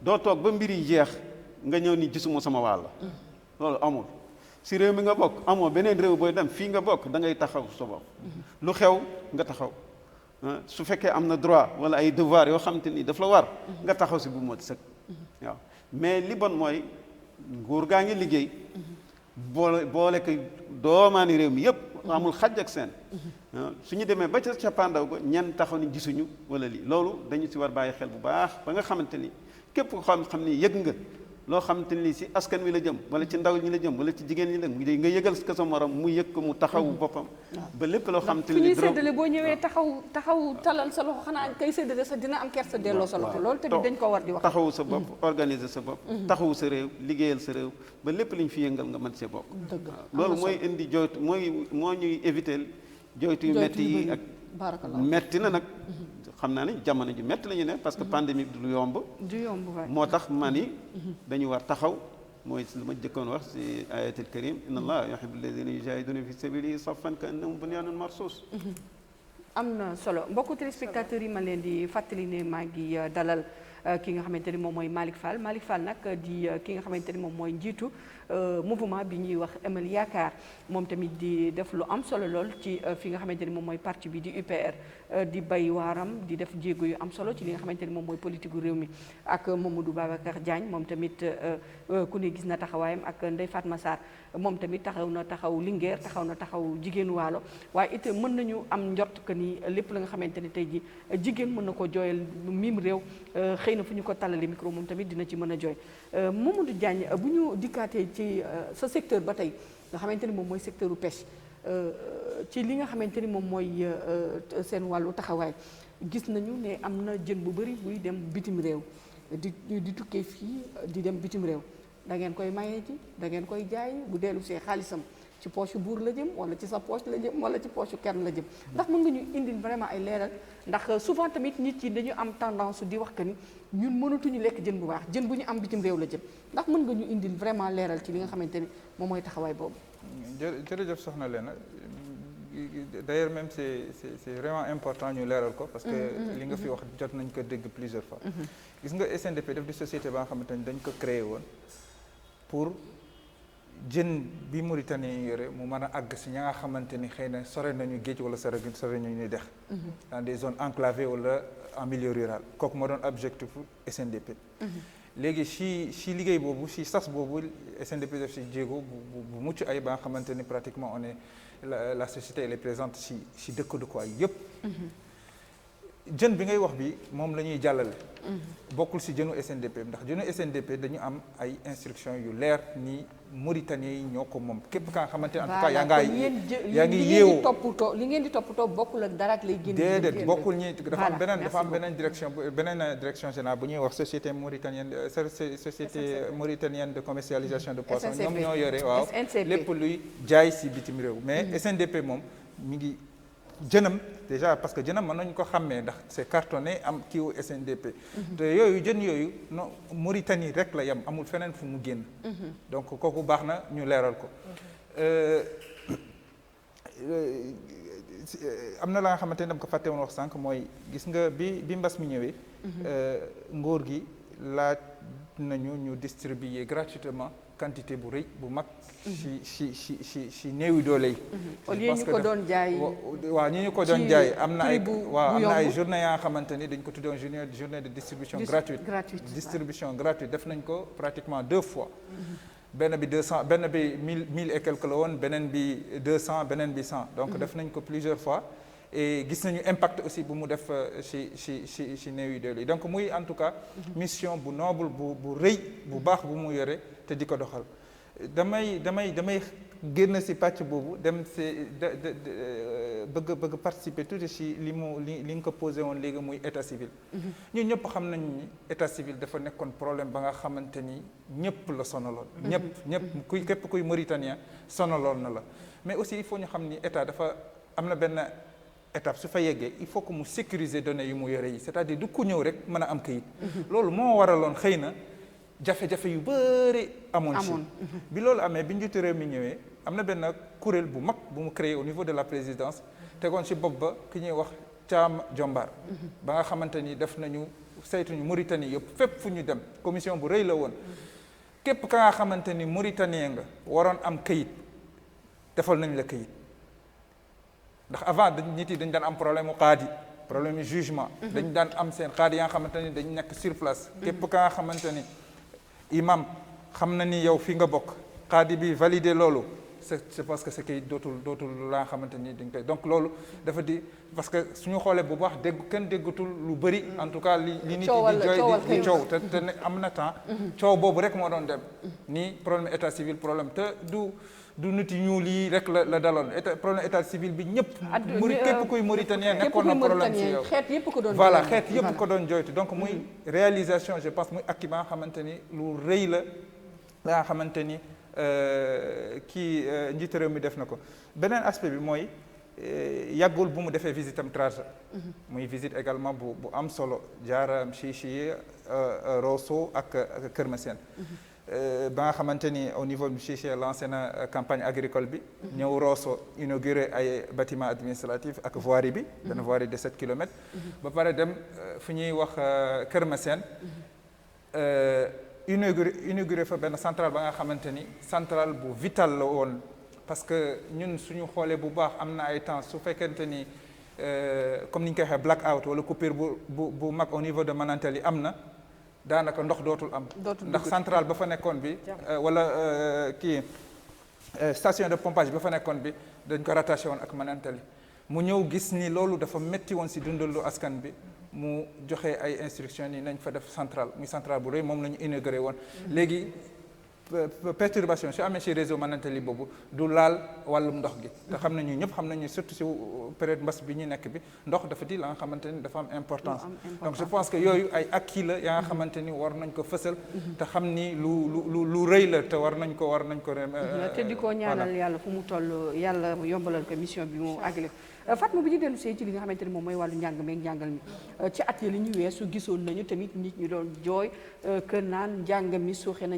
doo toog ba mbir yi jeex nga ñëw ni gisuma sama wàll loolu amul si réew mi nga bokk amoo beneen réew booy dem fii nga bokk da ngay taxaw sa bopp lu xew nga taxaw su fekkee am na droit wala ay devoir yoo xam te ni daf la war nga taxaw si bu mot sëkk waaw mais li bon mooy nguur gaa ngi liggéey boole ko doomaani réew mi yëpp amul xaj ak seen su ñu demee ba ca cappaandaw ba ñenn taxaw ni gisuñu wala lii loolu dañu si war bàyyi xel bu baax ba nga xamante ni képp ko xam ni yëg nga loo xamante ni si askan wi la jëm wala ci ndaw ñi la jëm wala ci jigéen ñi la nga yëgal ko sa morom mu yëg ko mu taxawu boppam ba lépp loo xamante ni fi ñuy séddale boo ñëwee taxaw talal sa loxo xanaa kay séddale sa dina am kersa delloo sa loxo loolu tamit dañ ko war di wax taxawu sa bopp organiser sa bopp taxawu sa réew liggéeyal sa réew ba lépp li ñu fi yëngal nga mën see bokk loolu mooy indi jooytu moo ñuy éviter jooytu yu metti yi ak metti na nag xam naa ni jamono ji metti la ñu ne parce que pandémie bi du yomb moo tax man yi dañu war taxaw mooy lu ma jëkkoon wax si ayatul karim inna allah yuhibbu alladhina yujahiduna fi sabilihi saffan ka annahum bunyanun marsus am na solo mbokku téléspectateurs yi ma leen di fàttali ne maa ngi dalal ki nga xamante ni moom mooy Malick Fall nag di ki nga xamante ni moom mooy njiitu mouvement bi ñuy wax Emal Yaakaar moom tamit di def lu am solo lool ci fi nga xamante ni moom mooy parti bi di UPR di bay waaram di def jéego yu am solo ci li nga xamante ni moom mooy politique gu réew mi ak Mamadou Babacar Diagne moom tamit ku ne gis na taxawaayam ak Ndeye Fatma Sarr moom tamit taxaw Linguère taxaw jigéenu Waalo waaye it mën nañu am njort que ni lépp la nga xamante ni tey ji jigéen mën na ko jooyal mim réew xëy na fu ñu ko tàllale micro moom tamit dina ci mën a jooy Mamadou Diagne bu ñu dikkaatee ci sa secteur ba tey nga xamante ni moom mooy secteur u pêche ci li nga xamante ni moom mooy seen wàllu taxawaay gis nañu ne am na jën bu bëri buy dem bitim réew di tukkee fii di dem bitim réew da ngeen koy mayee ji da ngeen koy jaay bu dellu see xaalisam ci poche buur la jëm wala ci sa poche la jëm wala ci poche kenn la jëm ndax mën nga ñu indil vraiment ay leeral ndax souvent tamit nit yi dañu am tendance di wax que ni ñun mënatuñu lekk jën bu baax jën bu ñu am bitim réew la jëm ndax mën nga ñu indil vraiment leeral ci li nga xamante ni moom mooy taxawaay boobu. jërëjëf soxna Léna d'ailleurs même c'est vraiment important ñu leeral ko parce que li nga fi wax jot nañ ko dégg plusieurs fois. gis nga SNDP def di société ba nga xamante ni dañ ko créé woon pour jën bi Mauritanie yore mu mën a àgg si ña nga xamante ni xëy na sore nañu géej wala sore nañu dex dans des zones enclavées wala en milieu rural kooku moo doon objectif SNDP. léegi si liggéey boobu si sas boobu SNDP def si jéego bu mucc ay ba nga xamante ni pratiquement on est la société elle est présente si dëkkuwaay yëpp. jën bi ngay wax bi moom la ñuy jàllale. bokkul si jënu SNDP ndax jënu SNDP dañu am ay instructions yu leer ni Mauritanie yi ñoo ko moom képp ka nga xamante ne en tout cas yaa ngi yeewu li ngeen di toppatoo bokkul ak dara ak lay génn. déedéet bokkul ñi dafa am beneen direction générale bu ñuy wax société mauritanienne de commercialisation de poissons ñoom ñoo yore waaw lépp luy jaay si bitim réew mais SNDP moom mi ngi jënam déjà parce que jënam mën nañu ko xàmmee ndax c'est cartonné am kiiwu SNDP te yooyu jën yooyu non Mauritanie rek la yem amul feneen fu mu génn donc kooku baax na ñu leeral ko am na la nga xamante ne dama ko fàtte woon wax sànq mooy gis nga bi mbas mi ñëwee nguur gi laaj nañu ñu distribuer gratuitement quantité bu rëy bu mag si néewi doole yi. au lieu ñu ko doon jaay waaw ñu ko doon jaay am na ay journée yaa nga xamante ni dañ ko tuddoon journée de distribution gratuite distribution gratuite def nañ ko pratiquement 2 fois. benn bi 200 benn bi 1000 et quelque la woon beneen bi 200 beneen bi 100 donc def nañ ko plusieurs fois et gis nañu impact aussi bu mu def ci néew yu doole yi donc muy en tout cas mission bu noble bu rëy bu baax bu mu yore te di ko doxal damay génn ci pàcc boobu dem ci bëgg participer tuuti ci li nga ko posé woon léegi muy état civil ñun ñëpp xam nañ ni état civil dafa nekkoon problème ba nga xamante ni ñëpp la sonaloon ñëpp képp kuy mauritanien sonaloon na la mais aussi il faut ñu xam ni état dafa am na benn étape su fa yeggee il faut que mu sécuriser données yu mu yore yi c'est-à-dire du ku ñëw rek mën a am kayit loolu moo waraloon xëy na jafe-jafe yu bëri amoon ci bi loolu amee bi njiitu réew mi ñëwee am na benn kuréel bu mag bu mu créé au niveau de la présidence tegoon ci bopp ba ki ñuy wax Thiam Diombar ba nga xamante ni def nañu saytuñu Mauritanie yëpp fépp fu ñu dem commission bu rëy la woon képp ka nga xamante ni mauritanien nga waroon am kayit defal nañ la kayit ndax avant nit yi dañ daan am problème mu qaadi problème mu jugement dañ daan am seen qaadi ya nga xamante ni dañ nekk sur place képp ka nga xamante ni imam xam na ni yow fi nga bokk qaadi bi validé loolu c'est parce que c'est kayit dootul la nga xamante ni dañ koy donc loolu dafa di parce que suñu xoolee bu baax kenn déggatul lu bëri en tout cas li nit yi di jooy di coow te am na temps coow boobu rek moo doon dem ni problème état civil problème te du nit yi ñuul yi rek la daloon problème état civil bi ñëpp képp kuy mauritanien nekkoon na problème ci yow voilà xeet yëpp ko doon jooytu donc muy réalisation je pense muy ak ba nga xamante ni lu rëy la nga xamante ni kii njiitu réew mi def na ko beneen aspect bi mooy yàggul bu mu defee visite am Trarza muy visite également bu am solo jaar Chichi Rosso ak Kër Massène ba nga xamante ni au niveau du Chichi lancé na campagne agricole bi ñëw Rosso inauguré ay bâtiment administratif ak voirie bi benn voirie de 7 kilomètres ba pare dem fu ñuy wax Kër Massène inauguré fa benn centrale ba nga xamante ni centrale bu vital la woon parce que ñun suñu xoolee bu baax am na ay temps su fekkente ni comme ni ñu koy waxee black out wala coupure bu mag au niveau de Manantali yi am na daanaka ndox dootul am ndax centrale ba fa nekkoon bi wala kii station de pompage ba fa nekkoon bi dañ ko rattaché woon ak Manantali mu ñëw gis ni loolu dafa metti woon si dundalu askan bi mu joxe ay instructions ni nañ fa def centrale muy centrale bu rëy moom la ñu inauguré woon léegi perturbation su amee ci réseau Manantali boobu du laal wàllum ndox gi te xam nañu ñëpp xam nañu surtout ci période mbas bi ñu nekk bi ndox dafa di la nga xamante ni dafa am importance donc je pense que yooyu ay acquis la yaa nga xamante ni war nañ ko fësal te xam ni lu rëy la te war nañ ko te di ko ñaanal yàlla fu mu toll yàlla yombalal ko mission bi mu àggale Fatma bu ñu dellu see ci li nga xamante ni moom mooy wàllu njàng meeg njàngal mi ci at yi li ñu weesu gisoon nañu tamit nit ñu doon jooy que naan njàng mi suuxe na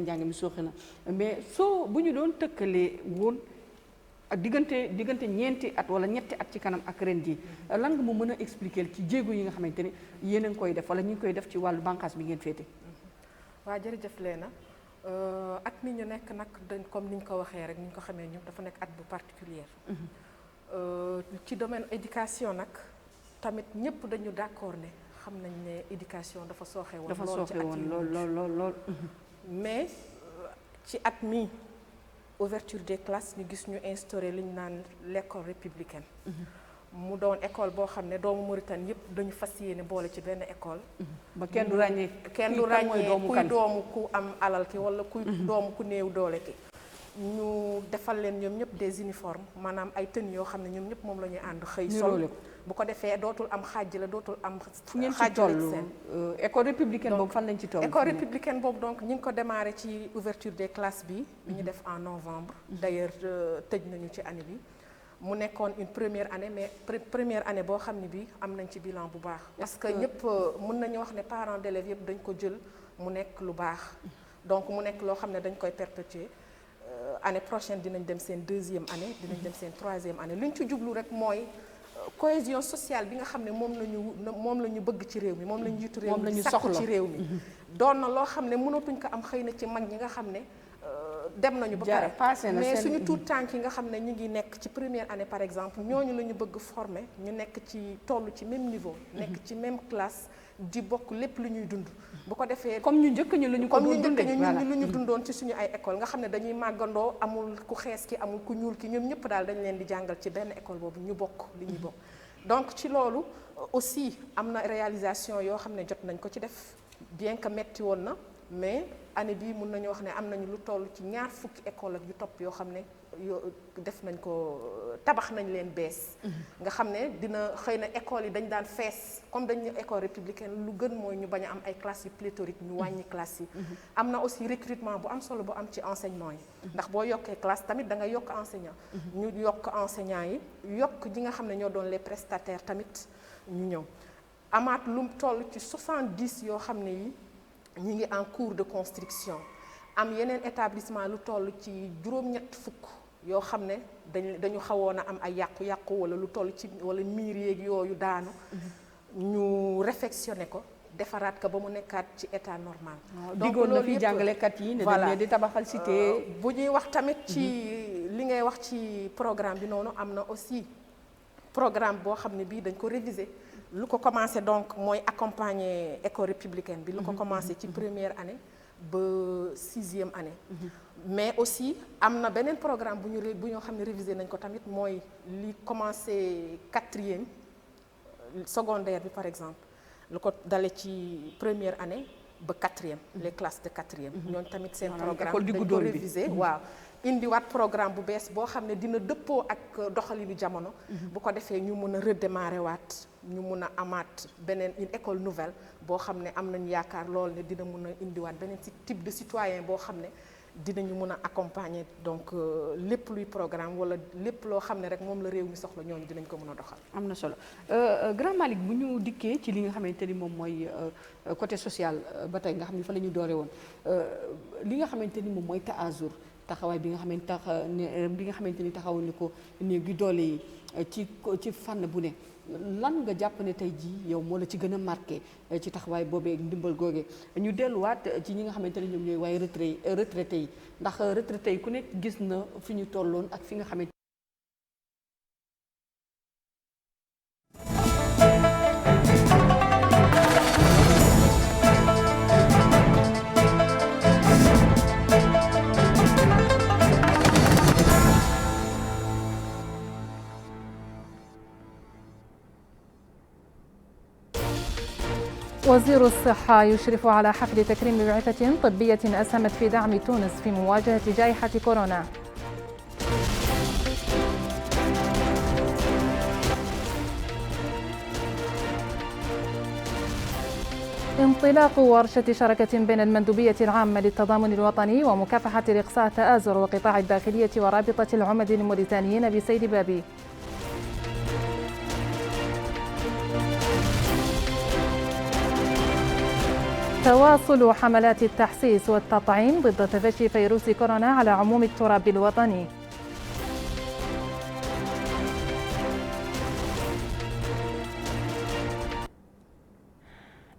mais bu ñu doon tëkkalee woon ak diggante ñeenti at wala ñetti at ci kanam ak ren jii lan nga mu mën a expliquer ci jéego yi nga xamante ni yéen a ngi koy def wala ñu ngi koy def ci wàllu bànqaas bi ngeen féete. waa jërëjëf Léna at mi ñu nekk nag dañ comme ni ñu ko waxee rek ni ñu ko xamee ñun dafa nekk at bu particulier ci domaine éducation nag tamit ñëpp dañu d'accord ne xam nañ ne éducation dafa sooxe woon lool mais ci at mi ouverture des classes ñu gis ñu instauré li ñu naan l'école républicaine mu doon école boo xam ne doomu Mauritanie yëpp dañu fas yéene boole ci benn école ba kenn du ràññee kuy doomu ku am alal ki wala kuy doomu ku néew doole ki ñu defal leen ñoom ñëpp des uniformes maanaam ay tenues yoo xam ne ñoom ñëpp moom la ñuy ànd xëy sol bu ko defee dootul am xaaj la dootul am fu ngeen ci toll école républicaine boobu fan lañ ci toll école républicaine boobu donc ñu ngi ko démarré ci ouverture des classes bi ñu def en novembre d'ailleurs tëj nañu ci année bi mu nekkoon une première année mais première année boo xam ne bi am nañ ci bilan bu baax parce que ñëpp mën nañu wax ne parents d'élèves yëpp dañ ko jël mu nekk lu baax donc mu nekk loo xam ne dañ koy perpétuer année prochaine dinañ dem seen deuxième année dinañ dem seen troisième année lu ñu ci jublu rek mooy cohésion sociale bi nga xam ne moom la ñu bëgg ci réew mi moom la ñu jiitu réew mi sakku ci réew mi doon na loo xam ne mënatuñ ko am xëy na ci mag ñi nga xam ne dem nañu ba pare mais suñu tuut tànk yi nga xam ne ñu ngi nekk ci première année par exemple ñooñu la ñu bëgg former ñu nekk ci toll ci même niveau nekk ci même classe di bokk lépp lu ñuy dund bu ko defee comme ñu njëkk ñu lu ñu ko doon dundee lu ñu dundoon ci suñu ay école nga xam ne dañuy màggandoo amul ku xees ki amul ku ñuul ki ñoom ñëpp daal dañ leen di jàngal ci benn école boobu ñu bokk li ñuy bokk donc ci loolu aussi am na réalisation yoo xam ne jot nañ ko ci def bien que metti woon na mais année bii mun nañu wax ne am nañu lu toll ci 20 école ak yu topp yoo xam ne def nañ ko tabax nañ leen bees. nga xam ne dina xëy na école yi dañ daan fees comme dañ ne école républicaine lu gën mooy ñu bañ a am ay classes yu pléthoriques ñu wàññi classes yi. am na aussi recrutement bu am solo bu am ci enseignement yi. ndax boo yokkee classe tamit da nga yokk enseignant. ñu yokk enseignants yi yokk ñi nga xam ne ñoo doon les prestataires tamit ñu ñëw amaat lu toll ci 70 yoo xam ne yi ñi ngi en cours de construction am yeneen établissement lu toll ci juróom-ñett fukk yoo xam ne dañu xawoon a am ay yàqu-yàqu wala lu toll ci wala miir yeeg yooyu daanu ñu réfectionné ko defaraat ko ba mu nekkaat ci état normal. donc loolu na fi jàngalekat yi ne dañ leen di tabaxal cité. bu ñuy wax tamit ci li ngay wax ci programme bi noonu am na aussi programme boo xam ne bii dañ ko réviser lu ko commencé donc mooy accompagner école républicaine bi lu ko commencé ci première année ba 6e année. mais aussi am na beneen programme bu ñoo xam ne révisé nañ ko tamit mooy li commencé 4e secondaire bi par exemple lu ko dale ci première année ba 4e les classes de 4e. ñooñu tamit seen programme dañ ko révisé waaw. indiwaat programme bu bees boo xam ne dina dëppoo ak doxalinu jamono. bu ko defee ñu mun a redémarrer waat ñu mun a amaat beneen une école nouvelle boo xam ne am nañu yaakaar lool ne dina mun a indiwaat beneen type de citoyen boo xam ne dinañu mun a accompagner donc lépp luy programme wala lépp loo xam ne rek moom la réew mi soxla ñooñu dinañ ko mun a doxal. am na solo Grand Malick bu ñu dikkee ci li nga xamante ni moom mooy côté social ba tey nga xam ni fa la ñu doore woon li nga xamante ni moom mooy Taazur. taxawaay bi nga xamante ni taxawu ni ko néeg gi doole yi ci fànn bu ne lan nga jàpp ne tey jii yow moo la ci gën a marqué ci taxawaay boobee ndimbal googe ñu delluwaat ci ñi nga xamante ne ñoom ñooy waaye retraité yi ndax retraité yi ku nekk gis na fi ñu tolloon ak fi nga xamante وزير الصحة يشرف على حفل تكريم بعثة طبية أسهمت في دعم تونس في مواجهة جائحة كورونا. انطلاق ورشة شراكة بين المندوبية العامة للتضامن الوطني ومكافحة الإقصاء تآزر وقطاع الداخلية ورابطة العمد الموريتانيين بسيد بابي. تواصل حملات التحسيس والتطعيم ضد تفشي فيروس كورونا على عموم التراب الوطني.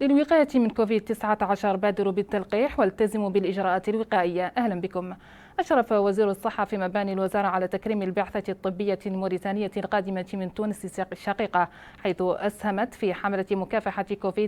للوقاية من كوفيد-19 بادروا بالتلقيح والتزموا بالإجراءات الوقائية. أهلا بكم. أشرف وزير الصحة في مباني الوزارة على تكريم البعثة الطبية الموريتانية القادمة من تونس الشقيقة، حيث أسهمت في حملة مكافحة كوفيد